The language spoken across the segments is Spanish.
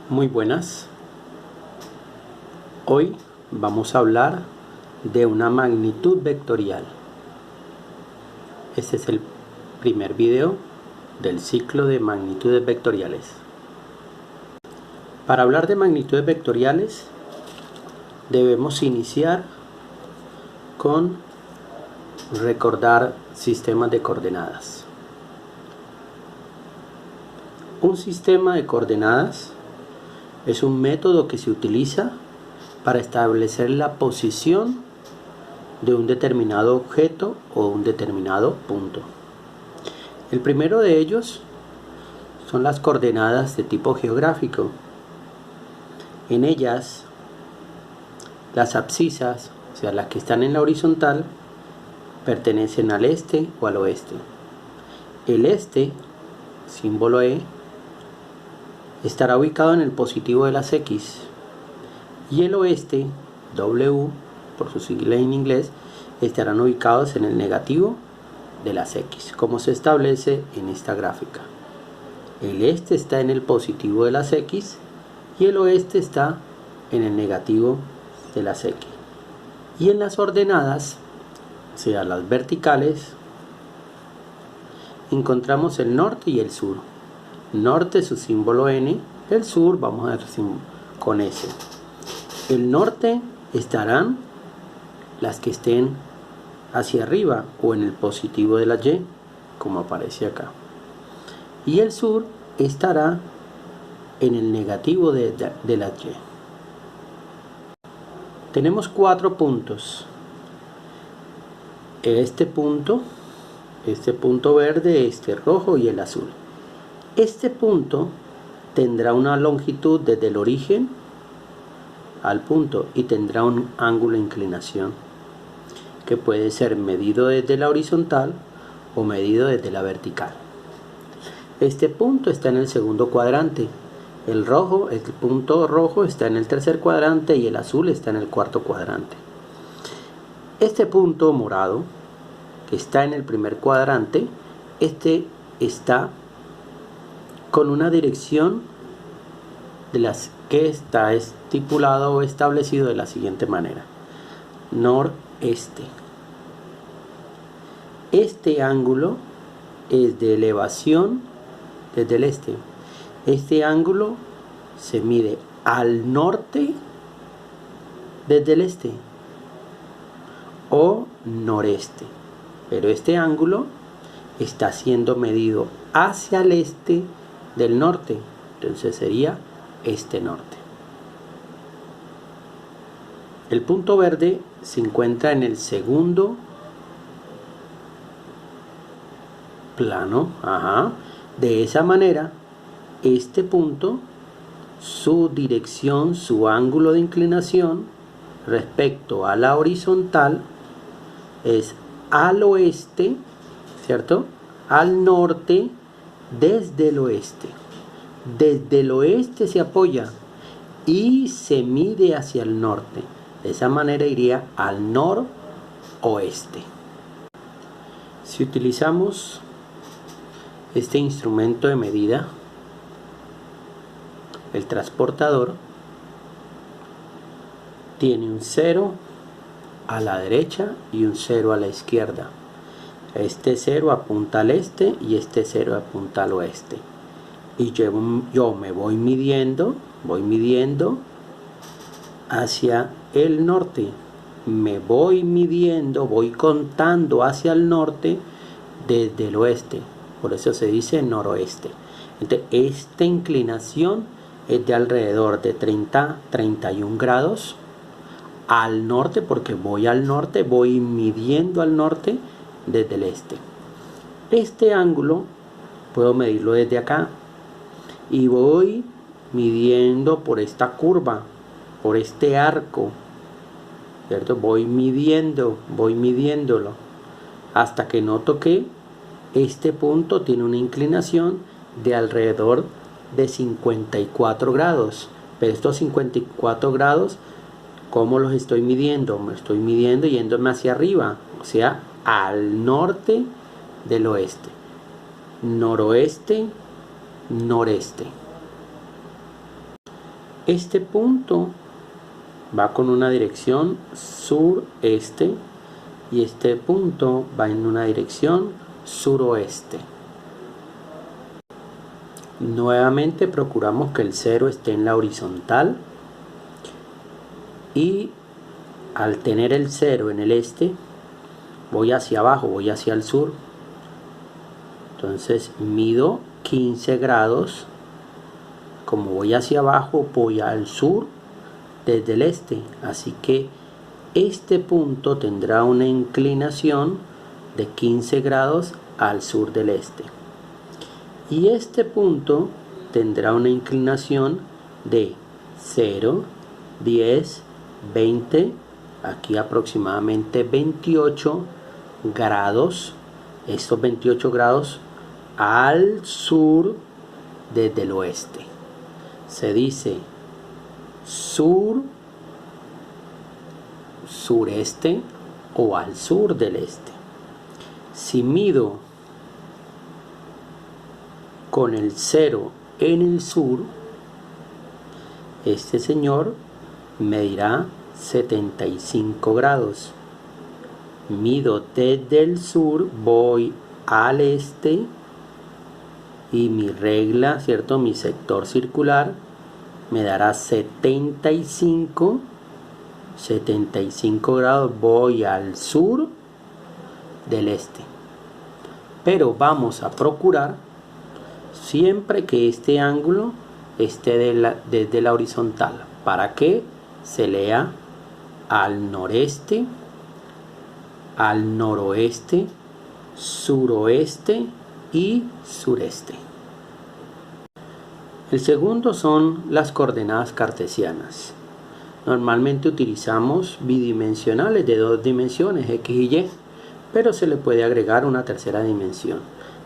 Muy buenas. Hoy vamos a hablar de una magnitud vectorial. Este es el primer video del ciclo de magnitudes vectoriales. Para hablar de magnitudes vectoriales debemos iniciar con recordar sistemas de coordenadas. Un sistema de coordenadas es un método que se utiliza para establecer la posición de un determinado objeto o un determinado punto. El primero de ellos son las coordenadas de tipo geográfico. En ellas, las abscisas, o sea, las que están en la horizontal, pertenecen al este o al oeste. El este, símbolo E, estará ubicado en el positivo de las X y el oeste, W, por su sigla en inglés, estarán ubicados en el negativo de las X, como se establece en esta gráfica. El este está en el positivo de las X y el oeste está en el negativo de las X. Y en las ordenadas, o sea, las verticales, encontramos el norte y el sur. Norte, su símbolo N, el sur vamos a ver con S. El norte estarán las que estén hacia arriba o en el positivo de la Y, como aparece acá. Y el sur estará en el negativo de la Y. Tenemos 4 puntos. Este punto verde, este rojo y el azul. Este punto tendrá una longitud desde el origen al punto y tendrá un ángulo de inclinación que puede ser medido desde la horizontal o medido desde la vertical. Este punto está en el segundo cuadrante. El punto rojo está en el tercer cuadrante y el azul está en el cuarto cuadrante. Este punto morado que está en el primer cuadrante, este está con una dirección de las que está estipulado o establecido de la siguiente manera: noreste. Este ángulo es de elevación desde el este. Este ángulo se mide al norte desde el este o noreste, pero este ángulo está siendo medido hacia el este del norte, entonces sería este-norte. El punto verde se encuentra en el segundo plano. De esa manera, este punto, su dirección, su ángulo de inclinación respecto a la horizontal es al oeste, ¿cierto? Al norte desde el oeste. Desde el oeste se apoya y se mide hacia el norte. De esa manera iría al noroeste. Si utilizamos este instrumento de medida, el transportador tiene un 0 a la derecha y un 0 a la izquierda. Este 0 apunta al este y este 0 apunta al oeste. Y yo me voy midiendo hacia el norte. Me voy midiendo, voy contando hacia el norte desde el oeste. Por eso se dice noroeste. Entonces, esta inclinación es de alrededor de 30-31 grados al norte, porque voy al norte, voy midiendo al norte desde el este. Este ángulo puedo medirlo desde acá y voy midiendo por esta curva, por este arco, ¿cierto? Voy midiéndolo hasta que noto que este punto tiene una inclinación de alrededor de 54 grados. Pero estos 54 grados, ¿cómo los estoy midiendo? Me estoy midiendo yéndome hacia arriba, o sea, al norte del oeste. Noroeste, noreste. Este punto va con una dirección sureste y este punto va en una dirección suroeste. Nuevamente procuramos que el 0 esté en la horizontal y al tener el 0 en el este voy hacia abajo, voy hacia el sur. Entonces mido 15 grados. Como voy hacia abajo, voy al sur desde el este. Así que este punto tendrá una inclinación de 15 grados al sur del este. Y este punto tendrá una inclinación de 0, 10, 20, aquí aproximadamente 28 grados. Estos 28 grados al sur desde el oeste. Se dice sur, sureste o al sur del este. Si mido con el 0 en el sur, este señor medirá 75 grados. Mido desde el sur, voy al este y mi regla, ¿cierto? Mi sector circular me dará 75 grados, voy al sur del este. Pero vamos a procurar siempre que este ángulo esté desde la horizontal, para que se lea al noreste, al noroeste, suroeste y sureste. El segundo son las coordenadas cartesianas. Normalmente utilizamos bidimensionales de 2 dimensiones, X y Y, pero se le puede agregar una tercera dimensión,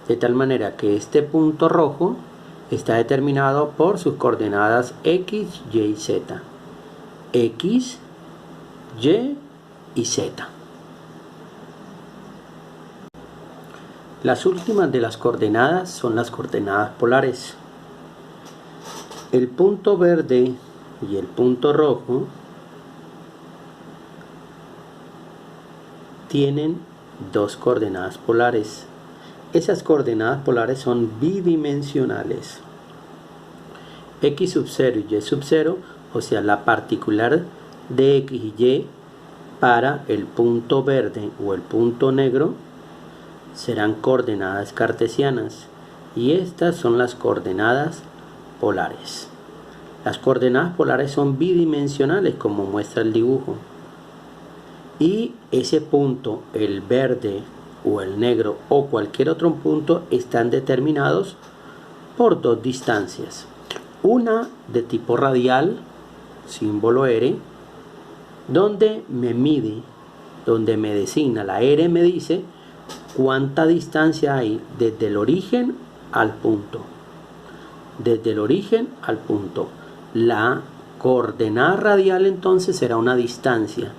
de tal manera que este punto rojo está determinado por sus coordenadas X, Y y Z. X, Y y Z. Las últimas de las coordenadas son las coordenadas polares. El punto verde y el punto rojo tienen 2 coordenadas polares. Esas coordenadas polares son bidimensionales. X sub 0 y Y sub 0, o sea, la particular de X y Y para el punto verde o el punto negro serán coordenadas cartesianas, y estas son las coordenadas polares. Las coordenadas polares son bidimensionales, como muestra el dibujo, y ese punto, el verde o el negro o cualquier otro punto, están determinados por 2 distancias. Una de tipo radial, símbolo R, donde me mide, donde me designa, la R me dice cuánta distancia hay desde el origen al punto. Desde el origen al punto. La coordenada radial entonces será una distancia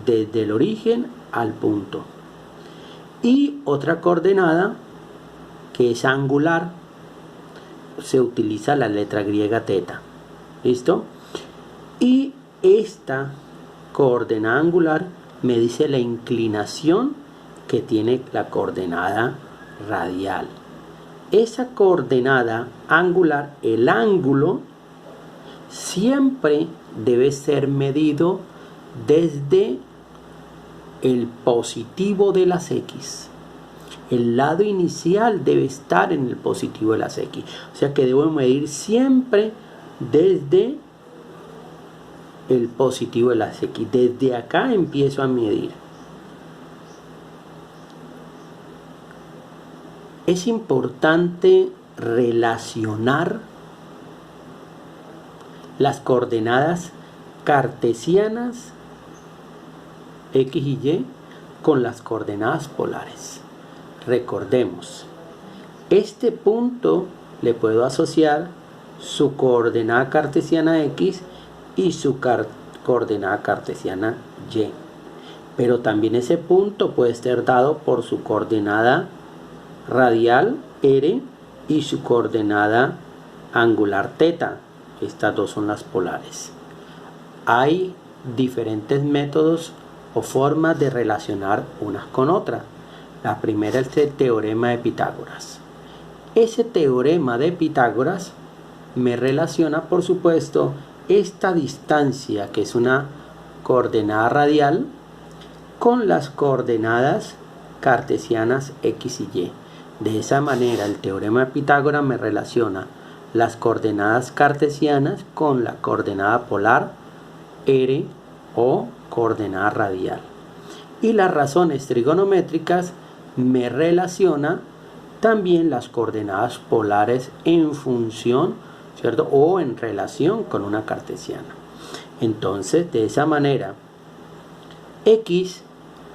desde el origen al punto. Y otra coordenada que es angular, se utiliza la letra griega teta. ¿Listo? Y esta coordenada angular me dice la inclinación que tiene la coordenada radial. Esa coordenada angular, el ángulo, siempre debe ser medido desde el positivo de las X. El lado inicial debe estar en el positivo de las X. O sea que debo medir siempre desde el positivo de las X. Desde acá empiezo a medir. Es importante relacionar las coordenadas cartesianas X y Y con las coordenadas polares. Recordemos, este punto le puedo asociar su coordenada cartesiana X y su coordenada cartesiana Y, pero también ese punto puede ser dado por su coordenada radial R y su coordenada angular teta. estas dos son las polares. Hay diferentes métodos o formas de relacionar unas con otras. La primera es el teorema de Pitágoras. Ese teorema de Pitágoras me relaciona, por supuesto, esta distancia, que es una coordenada radial, con las coordenadas cartesianas x y y. De esa manera, el teorema de Pitágoras me relaciona las coordenadas cartesianas con la coordenada polar r o coordenada radial. Y las razones trigonométricas me relaciona también las coordenadas polares en función, ¿cierto?, o en relación con una cartesiana. Entonces, de esa manera, x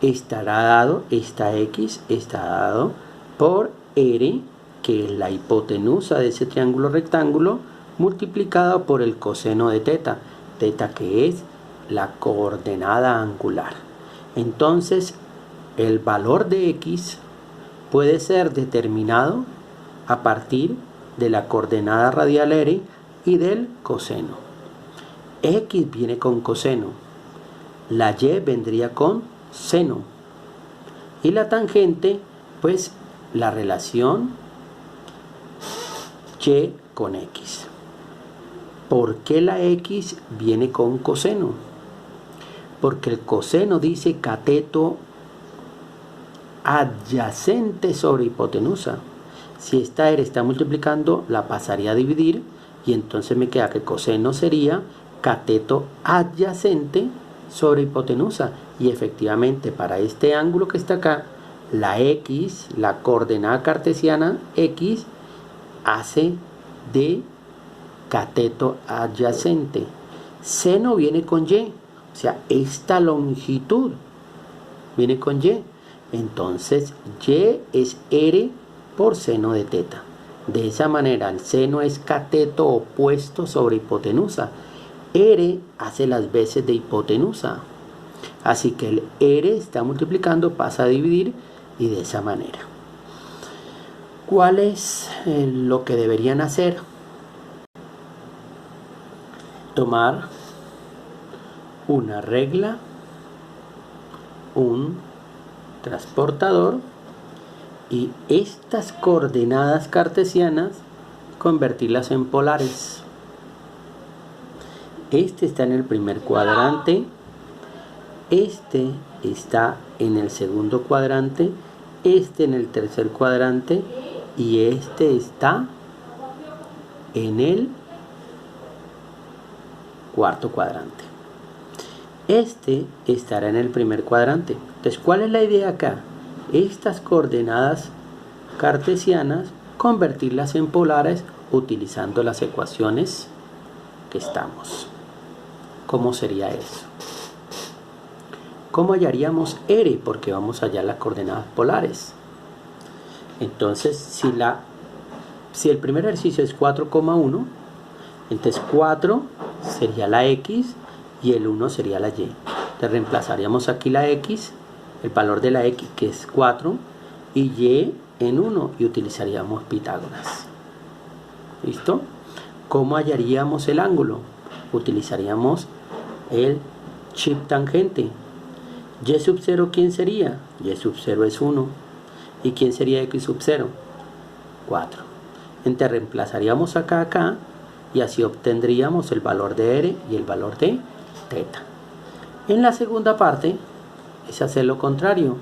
estará dado, esta x está dado por r, que es la hipotenusa de ese triángulo rectángulo, multiplicado por el coseno de teta, teta que es la coordenada angular. Entonces, el valor de x puede ser determinado a partir de la coordenada radial r y del coseno. X viene con coseno, la y vendría con seno, y la tangente, pues la relación y con x. ¿Por qué la x viene con coseno? Porque el coseno dice cateto adyacente sobre hipotenusa. Si esta r está multiplicando, la pasaría a dividir, y entonces me queda que coseno sería cateto adyacente sobre hipotenusa. Y efectivamente, para este ángulo que está acá, la x, la coordenada cartesiana x, hace de cateto adyacente. Seno viene con y, o sea, esta longitud viene con y. Entonces, y es r por seno de teta. De esa manera, el seno es cateto opuesto sobre hipotenusa. R hace las veces de hipotenusa. Así que el R está multiplicando, pasa a dividir, y de esa manera. ¿Cuál es lo que deberían hacer? Tomar una regla, un transportador, y estas coordenadas cartesianas convertirlas en polares. Este está en el primer cuadrante, este está en el segundo cuadrante, este en el tercer cuadrante y este está en el cuarto cuadrante. Este estará en el primer cuadrante. Entonces, ¿cuál es la idea acá? Estas coordenadas cartesianas, convertirlas en polares utilizando las ecuaciones que estamos. ¿Cómo sería eso? ¿Cómo hallaríamos R? Porque vamos a hallar las coordenadas polares. Entonces, si el primer ejercicio es 4,1, entonces 4 sería la X y el 1 sería la Y. Entonces reemplazaríamos aquí la X, el valor de la X, que es 4, y Y en 1, y utilizaríamos Pitágoras. ¿Listo? ¿Cómo hallaríamos el ángulo? Utilizaríamos el chip tangente. Y sub 0, ¿quién sería? Y sub 0 es 1. ¿Y quién sería X sub 0? 4. Entonces reemplazaríamos acá, y así obtendríamos el valor de R y el valor de teta. En la segunda parte es hacer lo contrario.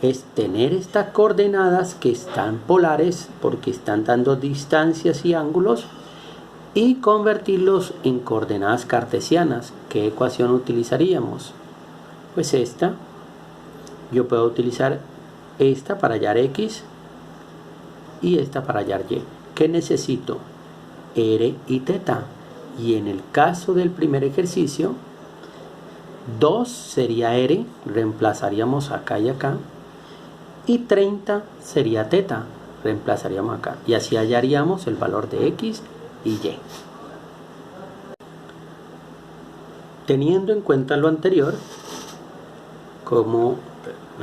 Es tener estas coordenadas que están polares porque están dando distancias y ángulos, y convertirlos en coordenadas cartesianas. ¿Qué ecuación utilizaríamos? Pues esta. Yo puedo utilizar esta para hallar X y esta para hallar Y. ¿Qué necesito? R y teta. Y en el caso del primer ejercicio, 2 sería R, reemplazaríamos acá y acá, y 30 sería teta, reemplazaríamos acá, y así hallaríamos el valor de X y Y. Teniendo en cuenta lo anterior, como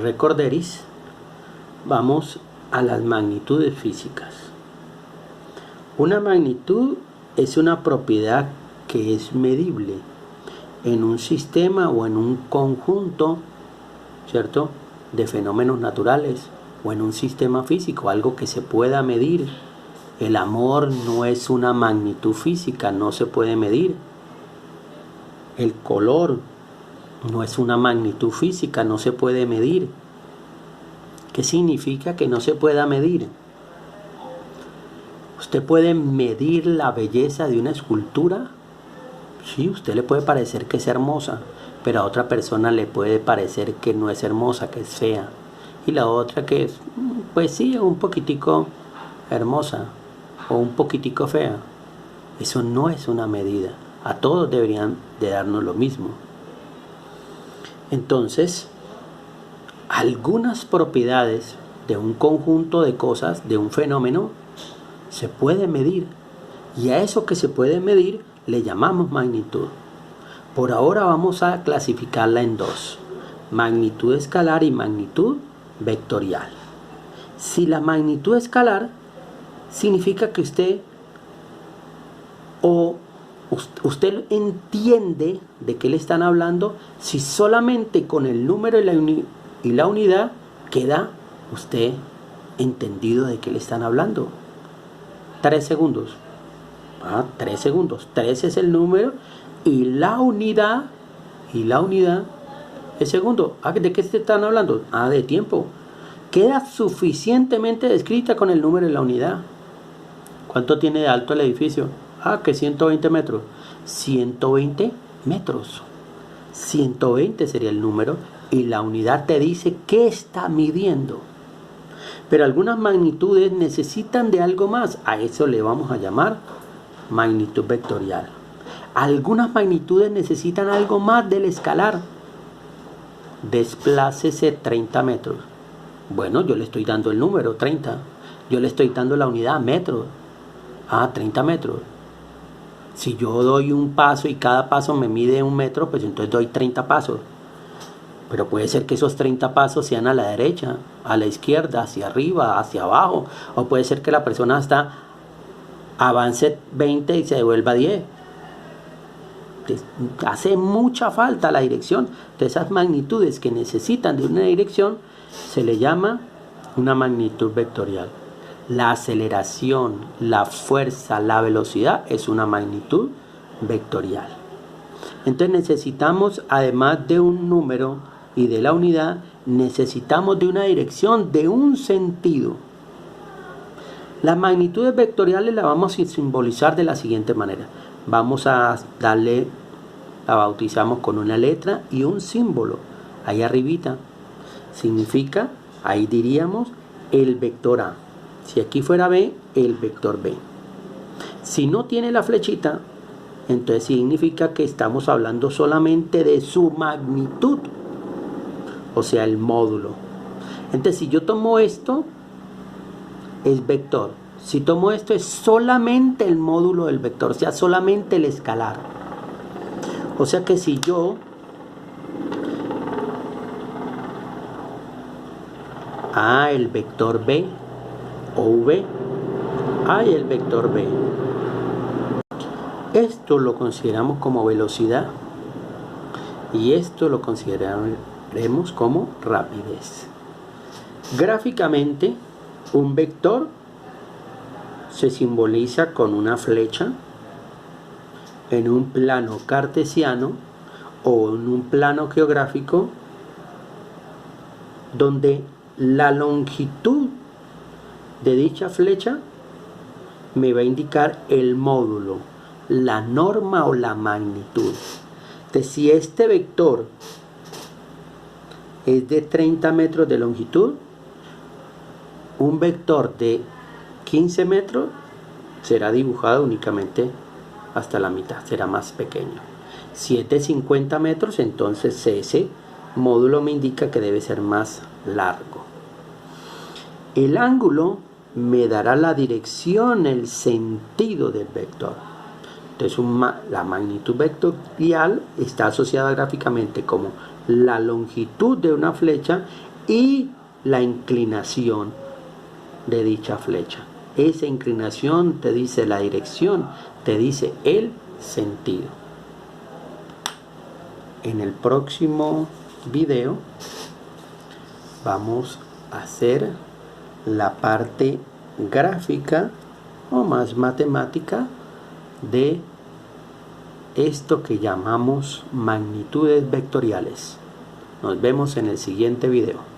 recorderis, vamos a las magnitudes físicas. Una magnitud es una propiedad que es medible en un sistema o en un conjunto, ¿cierto?, de fenómenos naturales o en un sistema físico, algo que se pueda medir. El amor no es una magnitud física, no se puede medir. El color no es una magnitud física, no se puede medir. ¿Qué significa que no se pueda medir? ¿Usted puede medir la belleza de una escultura? Sí, a usted le puede parecer que es hermosa, pero a otra persona le puede parecer que no es hermosa, que es fea. Y la otra que es, pues sí, un poquitico hermosa o un poquitico fea. Eso no es una medida. A todos deberían de darnos lo mismo. Entonces, algunas propiedades de un conjunto de cosas, de un fenómeno, se puede medir. Y a eso que se puede medir le llamamos magnitud. Por ahora vamos a clasificarla en dos: magnitud escalar y magnitud vectorial. Si la magnitud escalar significa que usted entiende de qué le están hablando, si solamente con el número y la unidad queda usted entendido de qué le están hablando. 3 segundos. 3 segundos. 3 es el número y la unidad es segundo. ¿De qué se están hablando? De tiempo. Queda suficientemente descrita con el número y la unidad. ¿Cuánto tiene de alto el edificio? Que 120 metros. 120 metros. 120 sería el número y la unidad te dice qué está midiendo. Pero algunas magnitudes necesitan de algo más. A eso le vamos a llamar magnitud vectorial. Algunas magnitudes necesitan algo más del escalar. Desplácese 30 metros. Bueno, yo le estoy dando el número 30. Yo le estoy dando la unidad metros. 30 metros. Si yo doy un paso y cada paso me mide 1 metro, pues entonces doy 30 pasos. Pero puede ser que esos 30 pasos sean a la derecha, a la izquierda, hacia arriba, hacia abajo. O puede ser que la persona avance 20 y se devuelva 10. Hace mucha falta la dirección. De esas magnitudes que necesitan de una dirección, se le llama una magnitud vectorial. La aceleración, la fuerza, la velocidad es una magnitud vectorial. Entonces necesitamos, además de un número y de la unidad, necesitamos de una dirección, de un sentido. Las magnitudes vectoriales las vamos a simbolizar de la siguiente manera. Vamos a la bautizamos con una letra y un símbolo. Ahí arribita significa, ahí diríamos, el vector A. Si aquí fuera B, el vector B. Si no tiene la flechita, entonces significa que estamos hablando solamente de su magnitud, o sea, el módulo. Entonces, si yo tomo esto, es vector. Si tomo esto, es solamente el módulo del vector, o sea, solamente el escalar. O sea que si yo el vector B o V, y el vector B. Esto lo consideramos como velocidad y esto lo consideraremos como rapidez. Gráficamente, un vector se simboliza con una flecha en un plano cartesiano o en un plano geográfico donde la longitud de dicha flecha me va a indicar el módulo, la norma o la magnitud. Entonces, si este vector es de 30 metros de longitud, un vector de 15 metros será dibujado únicamente hasta la mitad, será más pequeño. Si es de 50 metros, entonces ese módulo me indica que debe ser más largo. El ángulo me dará la dirección, el sentido del vector. Entonces la magnitud vectorial está asociada gráficamente como la longitud de una flecha y la inclinación de dicha flecha. Esa inclinación te dice la dirección, te dice el sentido. En el próximo video vamos a hacer la parte gráfica o más matemática de esto que llamamos magnitudes vectoriales. Nos vemos en el siguiente video.